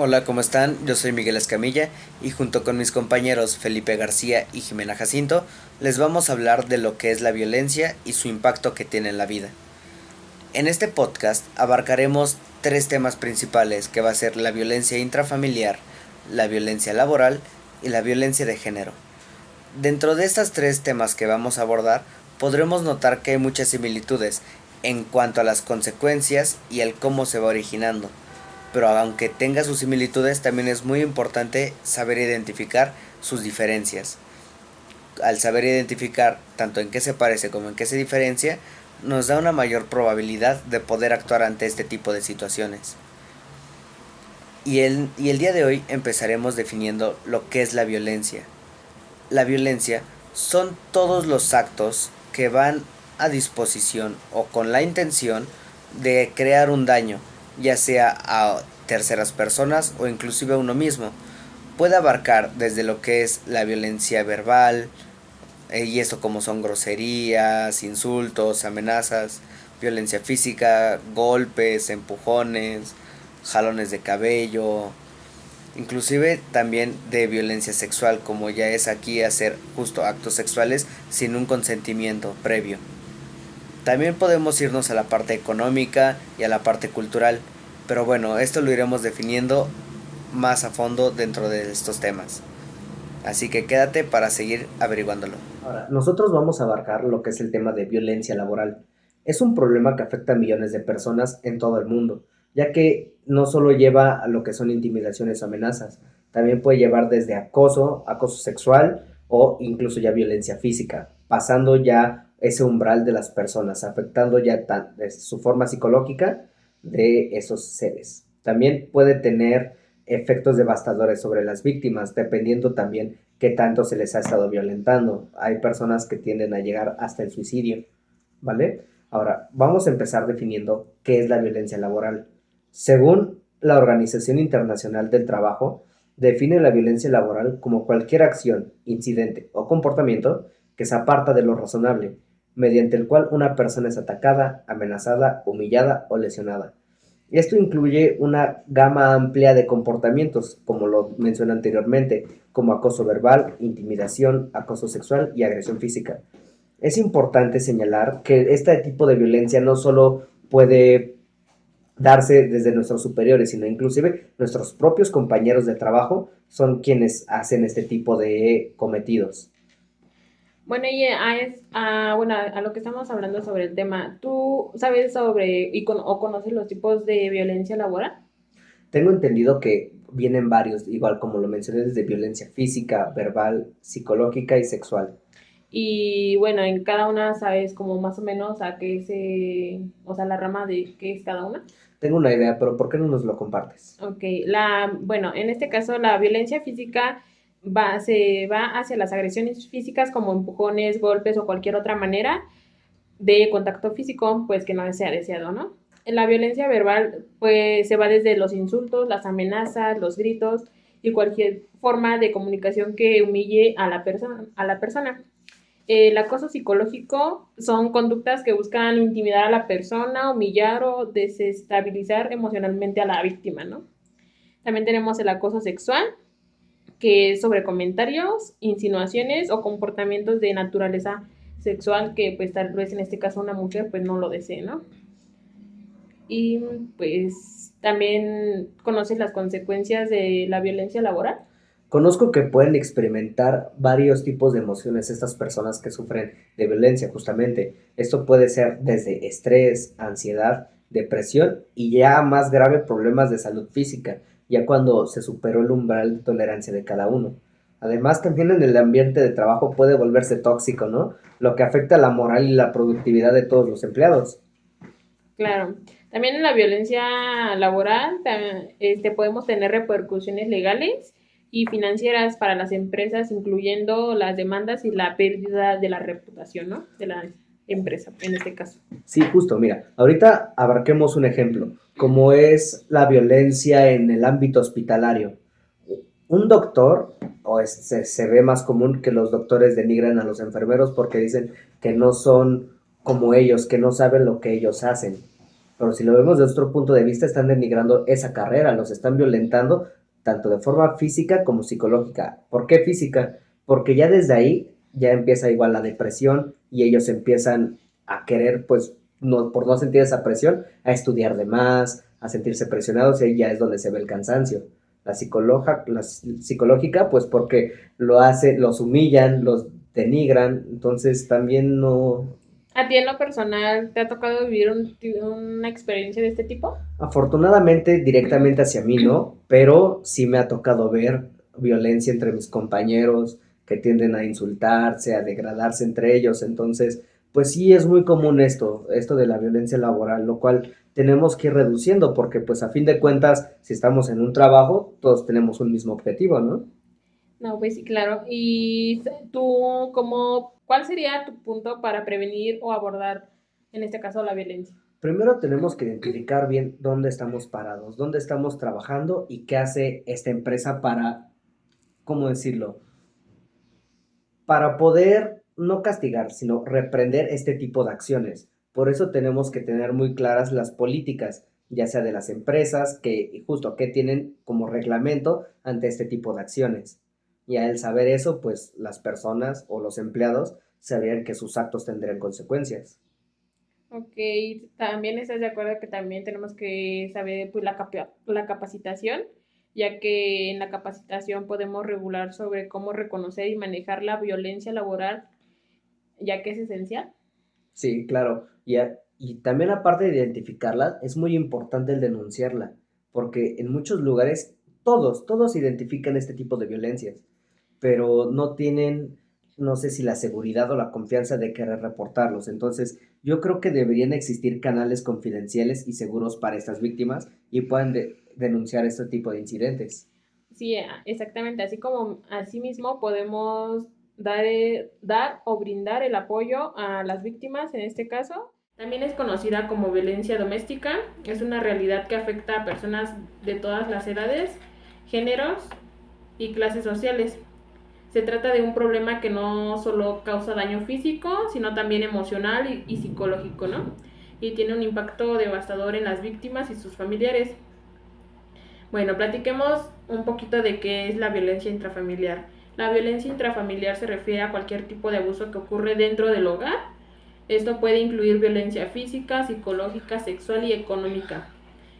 Hola, ¿cómo están? Yo soy Miguel Escamilla y junto con mis compañeros Felipe García y Jimena Jacinto les vamos a hablar de lo que es la violencia y su impacto que tiene en la vida. En este podcast abarcaremos tres temas principales que va a ser la violencia intrafamiliar, la violencia laboral y la violencia de género. Dentro de estos tres temas que vamos a abordar podremos notar que hay muchas similitudes en cuanto a las consecuencias y el cómo se va originando, pero aunque tenga sus similitudes, también es muy importante saber identificar sus diferencias. Al saber identificar tanto en qué se parece como en qué se diferencia, nos da una mayor probabilidad de poder actuar ante este tipo de situaciones. Y el día de hoy empezaremos definiendo lo que es la violencia. La violencia son todos los actos que van a disposición o con la intención de crear un daño, ya sea a terceras personas o inclusive a uno mismo. Puede abarcar desde lo que es la violencia verbal, y esto como son groserías, insultos, amenazas, violencia física, golpes, empujones, jalones de cabello, inclusive también de violencia sexual, como ya es aquí hacer justo actos sexuales sin un consentimiento previo. También podemos irnos a la parte económica y a la parte cultural, pero bueno, esto lo iremos definiendo más a fondo dentro de estos temas. Así que quédate para seguir averiguándolo. Ahora, nosotros vamos a abarcar lo que es el tema de violencia laboral. Es un problema que afecta a millones de personas en todo el mundo, ya que no solo lleva a lo que son intimidaciones o amenazas, también puede llevar desde acoso, acoso sexual o incluso ya violencia física, pasando ya ese umbral de las personas, afectando ya su forma psicológica de esos seres. También puede tener efectos devastadores sobre las víctimas, dependiendo también qué tanto se les ha estado violentando. Hay personas que tienden a llegar hasta el suicidio, ¿vale? Ahora, vamos a empezar definiendo qué es la violencia laboral. Según la Organización Internacional del Trabajo, define la violencia laboral como cualquier acción, incidente o comportamiento que se aparta de lo razonable, mediante el cual una persona es atacada, amenazada, humillada o lesionada. Esto incluye una gama amplia de comportamientos, como lo mencioné anteriormente, como acoso verbal, intimidación, acoso sexual y agresión física. Es importante señalar que este tipo de violencia no solo puede darse desde nuestros superiores, sino inclusive nuestros propios compañeros de trabajo son quienes hacen este tipo de cometidos. Bueno, a lo que estamos hablando sobre el tema, ¿tú sabes sobre o conoces los tipos de violencia laboral? Tengo entendido que vienen varios, igual como lo mencioné, desde violencia física, verbal, psicológica y sexual. Y bueno, en cada una sabes como más o menos o sea, la rama de qué es cada una. Tengo una idea, pero ¿por qué no nos lo compartes? Ok, bueno, en este caso la violencia física se va hacia las agresiones físicas como empujones, golpes o cualquier otra manera de contacto físico, pues que no sea deseado, ¿no? En la violencia verbal, pues se va desde los insultos, las amenazas, los gritos y cualquier forma de comunicación que humille a la persona. El acoso psicológico son conductas que buscan intimidar a la persona, humillar o desestabilizar emocionalmente a la víctima, ¿no? También tenemos el acoso sexual, que es sobre comentarios, insinuaciones o comportamientos de naturaleza sexual que pues tal vez en este caso una mujer pues no lo desee, ¿no? Y pues también conoces las consecuencias de la violencia laboral. Conozco que pueden experimentar varios tipos de emociones estas personas que sufren de violencia, justamente. Esto puede ser desde estrés, ansiedad, depresión y ya más grave problemas de salud física, ya cuando se superó el umbral de tolerancia de cada uno. Además, también en el ambiente de trabajo puede volverse tóxico, ¿no? Lo que afecta la moral y la productividad de todos los empleados. Claro. También en la violencia laboral podemos tener repercusiones legales y financieras para las empresas, incluyendo las demandas y la pérdida de la reputación, ¿no? De la empresa, en este caso. Sí, justo, mira, ahorita abarquemos un ejemplo, como es la violencia en el ámbito hospitalario. Un doctor, se ve más común que los doctores denigran a los enfermeros porque dicen que no son como ellos, que no saben lo que ellos hacen. Pero si lo vemos desde otro punto de vista, están denigrando esa carrera, los están violentando tanto de forma física como psicológica. ¿Por qué física? Porque ya desde ahí ya empieza igual la depresión y ellos empiezan a querer, pues, no, por no sentir esa presión, a estudiar de más, a sentirse presionados y ahí ya es donde se ve el cansancio. La psicológica, pues porque los humillan, los denigran, entonces también no. ¿A ti en lo personal te ha tocado vivir una experiencia de este tipo? Afortunadamente, directamente hacia mí no, pero sí me ha tocado ver violencia entre mis compañeros que tienden a insultarse, a degradarse entre ellos. Entonces, pues sí es muy común esto de la violencia laboral, lo cual tenemos que ir reduciendo porque pues a fin de cuentas, si estamos en un trabajo, todos tenemos un mismo objetivo, ¿no? No, pues sí, claro. ¿Y tú, cuál sería tu punto para prevenir o abordar, en este caso, la violencia? Primero tenemos que identificar bien dónde estamos parados, dónde estamos trabajando y qué hace esta empresa para, ¿cómo decirlo? Para poder no castigar, sino reprender este tipo de acciones. Por eso tenemos que tener muy claras las políticas, ya sea de las empresas, que justo que tienen como reglamento ante este tipo de acciones. Y al saber eso, pues las personas o los empleados sabrían que sus actos tendrían consecuencias. Ok, también estás de acuerdo que también tenemos que saber pues, la capacitación, ya que en la capacitación podemos regular sobre cómo reconocer y manejar la violencia laboral, ya que es esencial. Sí, claro. Y también aparte de identificarla, es muy importante el denunciarla, porque en muchos lugares todos identifican este tipo de violencias, pero no tienen, no sé si la seguridad o la confianza de querer reportarlos. Entonces, yo creo que deberían existir canales confidenciales y seguros para estas víctimas y puedan denunciar este tipo de incidentes. Sí, exactamente. Así como asimismo podemos dar o brindar el apoyo a las víctimas en este caso. También es conocida como violencia doméstica. Es una realidad que afecta a personas de todas las edades, géneros y clases sociales. Se trata de un problema que no solo causa daño físico, sino también emocional y psicológico, ¿no? Y tiene un impacto devastador en las víctimas y sus familiares. Bueno, platiquemos un poquito de qué es la violencia intrafamiliar. La violencia intrafamiliar se refiere a cualquier tipo de abuso que ocurre dentro del hogar. Esto puede incluir violencia física, psicológica, sexual y económica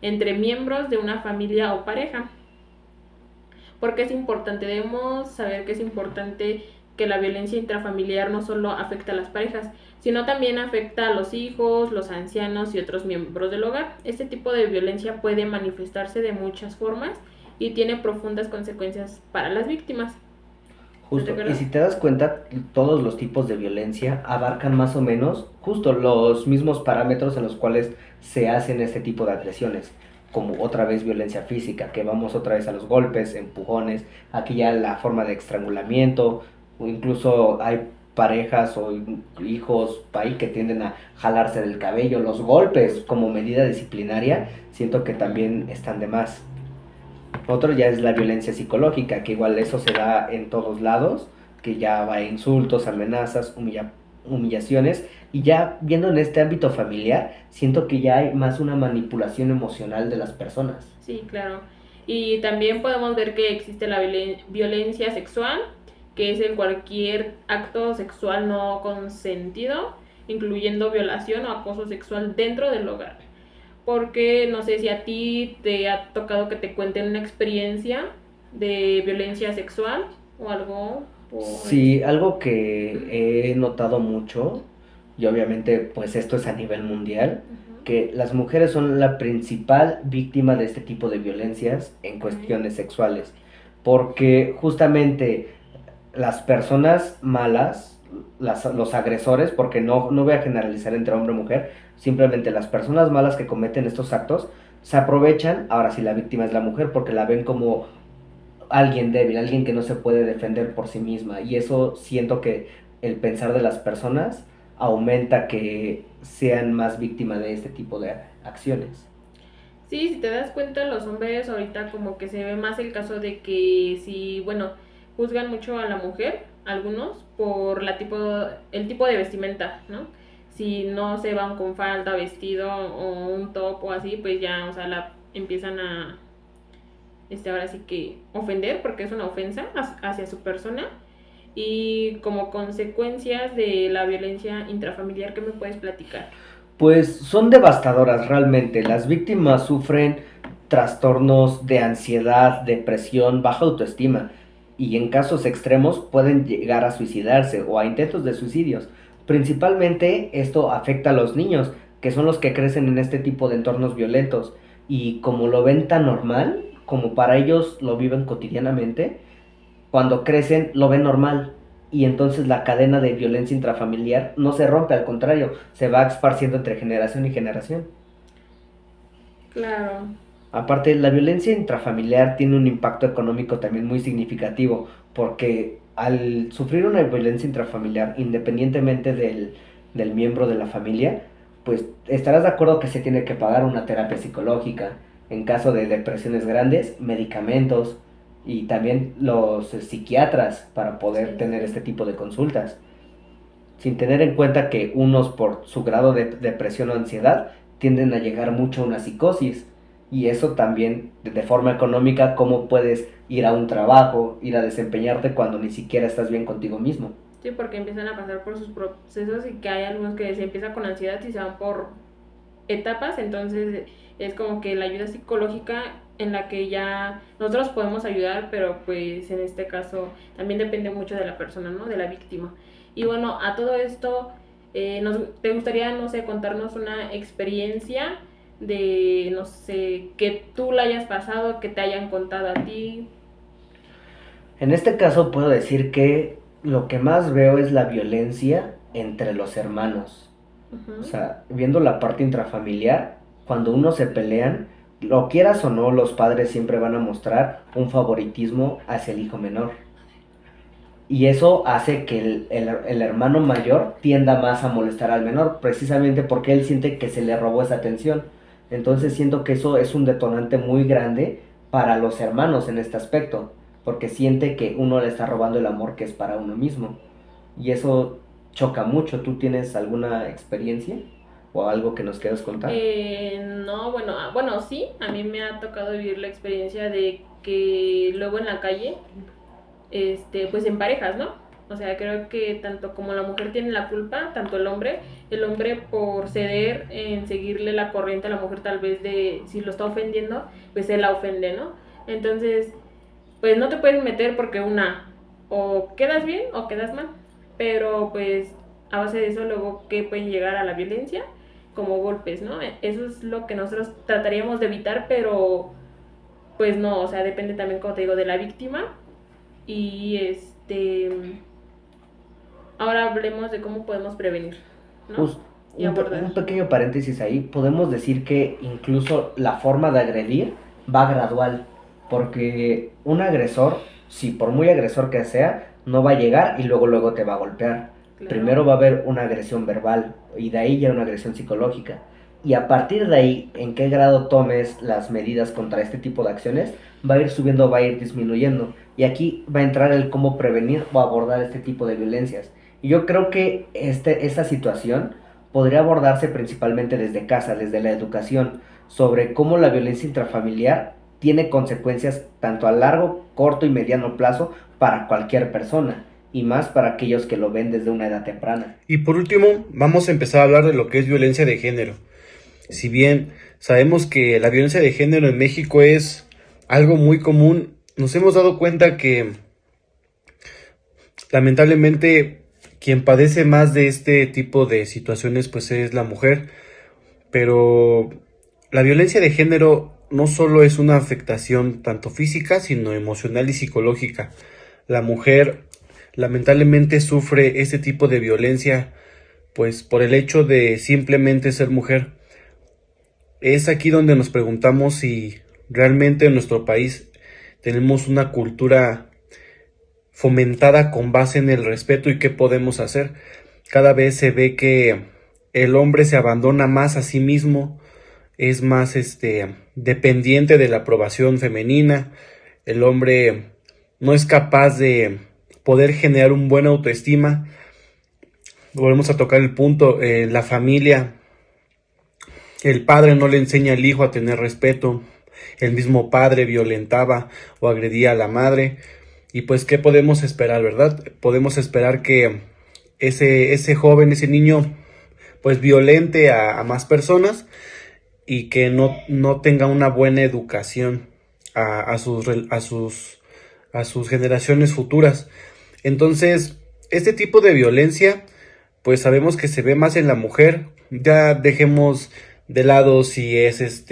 entre miembros de una familia o pareja. Porque es importante, debemos saber que es importante que la violencia intrafamiliar no solo afecta a las parejas, sino también afecta a los hijos, los ancianos y otros miembros del hogar. Este tipo de violencia puede manifestarse de muchas formas y tiene profundas consecuencias para las víctimas. ¿Estás de Justo, y acuerdo? si te das cuenta, todos los tipos de violencia abarcan más o menos justo los mismos parámetros en los cuales se hacen este tipo de agresiones, como otra vez violencia física, que vamos otra vez a los golpes, empujones, aquí ya la forma de estrangulamiento, o incluso hay parejas o hijos ahí que tienden a jalarse del cabello, los golpes como medida disciplinaria, siento que también están de más. Otro ya es la violencia psicológica, que igual eso se da en todos lados, que ya va a insultos, amenazas, humillaciones. Y ya viendo en este ámbito familiar, siento que ya hay más una manipulación emocional de las personas. Sí, claro. Y también podemos ver que existe la violencia sexual, que es en cualquier acto sexual no consentido, incluyendo violación o acoso sexual dentro del hogar. Porque no sé si a ti te ha tocado que te cuenten una experiencia de violencia sexual o algo por el Sí, algo que he notado mucho, y obviamente pues esto es a nivel mundial, Ujú. que las mujeres son la principal víctima de este tipo de violencias en Ok. cuestiones sexuales, porque justamente las personas malas, los agresores, porque no voy a generalizar entre hombre y mujer, simplemente las personas malas que cometen estos actos se aprovechan, ahora sí la víctima es la mujer, porque la ven como alguien débil, alguien que no se puede defender por sí misma. Y eso siento que el pensar de las personas aumenta que sean más víctimas de este tipo de acciones. Sí, si te das cuenta, los hombres ahorita como que se ve más el caso de que si, bueno, juzgan mucho a la mujer, algunos, por el tipo de vestimenta, ¿no? Si no se van con falda, vestido o un top o así, pues ya, o sea, la empiezan a ahora sí que ofender, porque es una ofensa hacia su persona. Y como consecuencias de la violencia intrafamiliar, ¿qué me puedes platicar? Pues son devastadoras realmente. Las víctimas sufren trastornos de ansiedad, depresión, baja autoestima y en casos extremos pueden llegar a suicidarse o a intentos de suicidios. Principalmente esto afecta a los niños, que son los que crecen en este tipo de entornos violentos y como lo ven tan normal, como para ellos lo viven cotidianamente, cuando crecen lo ven normal y entonces la cadena de violencia intrafamiliar no se rompe, al contrario, se va esparciendo entre generación y generación. Claro. Aparte, la violencia intrafamiliar tiene un impacto económico también muy significativo, porque al sufrir una violencia intrafamiliar, independientemente del miembro de la familia, pues estarás de acuerdo que se tiene que pagar una terapia psicológica, en caso de depresiones grandes, medicamentos y también los psiquiatras para poder Sí, tener sí. este tipo de consultas, sin tener en cuenta que unos por su grado de depresión o ansiedad tienden a llegar mucho a una psicosis y eso también de forma económica, cómo puedes ir a un trabajo, ir a desempeñarte cuando ni siquiera estás bien contigo mismo. Sí, porque empiezan a pasar por sus procesos y que hay algunos que se empiezan con ansiedad y se van por etapas, entonces es como que la ayuda psicológica en la que ya nosotros podemos ayudar, pero pues en este caso también depende mucho de la persona, ¿no? De la víctima. Y bueno, a todo esto, ¿te gustaría, no sé, contarnos una experiencia de, no sé, que tú la hayas pasado, que te hayan contado a ti? En este caso puedo decir que lo que más veo es la violencia entre los hermanos. O Uh-huh. sea, viendo la parte intrafamiliar, cuando uno se pelean, lo quieras o no, los padres siempre van a mostrar un favoritismo hacia el hijo menor. Y eso hace que el hermano mayor tienda más a molestar al menor, precisamente porque él siente que se le robó esa atención. Entonces siento que eso es un detonante muy grande para los hermanos en este aspecto, porque siente que uno le está robando el amor que es para uno mismo. Y eso choca mucho. ¿Tú tienes alguna experiencia o algo que nos quieras contar? No, bueno, bueno, sí, a mí me ha tocado vivir la experiencia de que luego en la calle, pues en parejas, ¿no? O sea, creo que tanto como la mujer tiene la culpa, tanto el hombre por ceder en seguirle la corriente a la mujer tal vez de si lo está ofendiendo, pues él la ofende, ¿no? Entonces, pues no te puedes meter porque o quedas bien o quedas mal, pero pues a base de eso luego que pueden llegar a la violencia como golpes, ¿no? Eso es lo que nosotros trataríamos de evitar, pero pues no, o sea, depende también, como te digo, de la víctima y ahora hablemos de cómo podemos prevenir, ¿no? Just, Y abordar. un pequeño paréntesis ahí, podemos decir que incluso la forma de agredir va gradual, porque un agresor, si por muy agresor que sea, no va a llegar y luego te va a golpear. Claro. Primero va a haber una agresión verbal y de ahí ya una agresión psicológica. Y a partir de ahí, en qué grado tomes las medidas contra este tipo de acciones, va a ir subiendo, va a ir disminuyendo. Y aquí va a entrar el cómo prevenir o abordar este tipo de violencias. Y yo creo que esta situación podría abordarse principalmente desde casa, desde la educación, sobre cómo la violencia intrafamiliar tiene consecuencias tanto a largo, corto y mediano plazo para cualquier persona, y más para aquellos que lo ven desde una edad temprana. Y por último, vamos a empezar a hablar de lo que es violencia de género. Si bien sabemos que la violencia de género en México es algo muy común, nos hemos dado cuenta que lamentablemente quien padece más de este tipo de situaciones pues es la mujer, pero la violencia de género no solo es una afectación tanto física sino emocional y psicológica. La mujer lamentablemente sufre este tipo de violencia pues por el hecho de simplemente ser mujer. Es aquí donde nos preguntamos si realmente en nuestro país tenemos una cultura fomentada con base en el respeto y qué podemos hacer. Cada vez se ve que el hombre se abandona más a sí mismo, es más dependiente de la aprobación femenina. El hombre no es capaz de poder generar un buen autoestima. Volvemos a tocar el punto, la familia, el padre no le enseña al hijo a tener respeto, el mismo padre violentaba o agredía a la madre. Y pues, ¿qué podemos esperar, verdad? Podemos esperar que ese joven, ese niño, pues violente a más personas y que no tenga una buena educación a sus generaciones futuras. Entonces, este tipo de violencia, pues sabemos que se ve más en la mujer. Ya dejemos de lado si es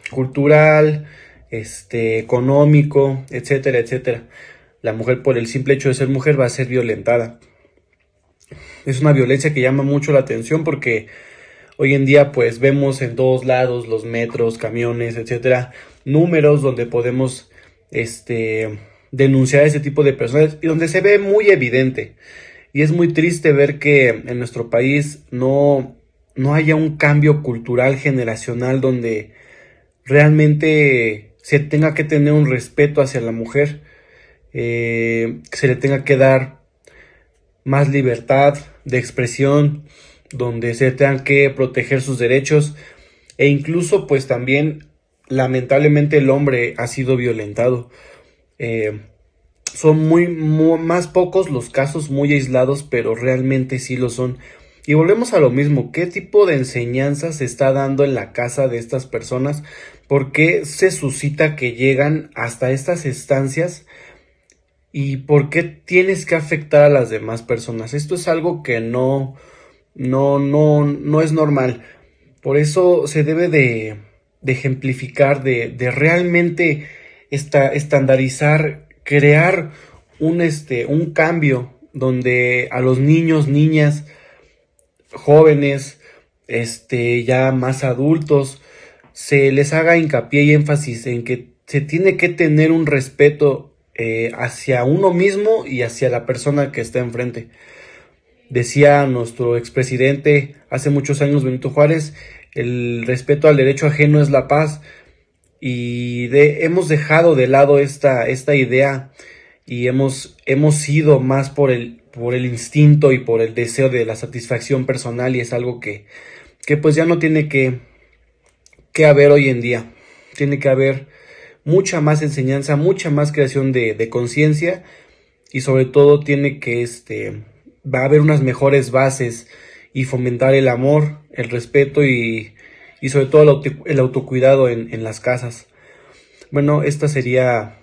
cultural, económico, etcétera, etcétera. La mujer, por el simple hecho de ser mujer, va a ser violentada. Es una violencia que llama mucho la atención porque hoy en día pues vemos en todos lados, los metros, camiones, etcétera, números donde podemos denunciar a ese tipo de personas y donde se ve muy evidente. Y es muy triste ver que en nuestro país no haya un cambio cultural generacional donde realmente se tenga que tener un respeto hacia la mujer, se le tenga que dar más libertad de expresión, donde se tengan que proteger sus derechos e incluso pues también lamentablemente el hombre ha sido violentado. Son más pocos los casos, muy aislados, pero realmente sí lo son. Y volvemos a lo mismo, ¿qué tipo de enseñanza se está dando en la casa de estas personas? ¿Por qué se suscita que llegan hasta estas estancias? ¿Y por qué tienes que afectar a las demás personas? Esto es algo que no es normal. Por eso se debe de ejemplificar, de realmente estandarizar, crear un cambio donde a los niños, niñas, jóvenes, ya más adultos, se les haga hincapié y énfasis en que se tiene que tener un respeto hacia uno mismo y hacia la persona que está enfrente. Decía nuestro expresidente hace muchos años, Benito Juárez, el respeto al derecho ajeno es la paz. Y hemos dejado de lado esta idea y hemos ido más por el instinto y por el deseo de la satisfacción personal, y es algo que pues ya no tiene que haber hoy en día. Tiene que haber mucha más enseñanza, mucha más creación de conciencia, y sobre todo tiene que va a haber unas mejores bases y fomentar el amor, el respeto y sobre todo el autocuidado en las casas. Bueno, esta sería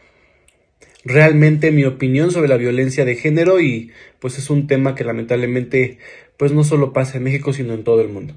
realmente mi opinión sobre la violencia de género, y pues es un tema que lamentablemente pues no solo pasa en México, sino en todo el mundo.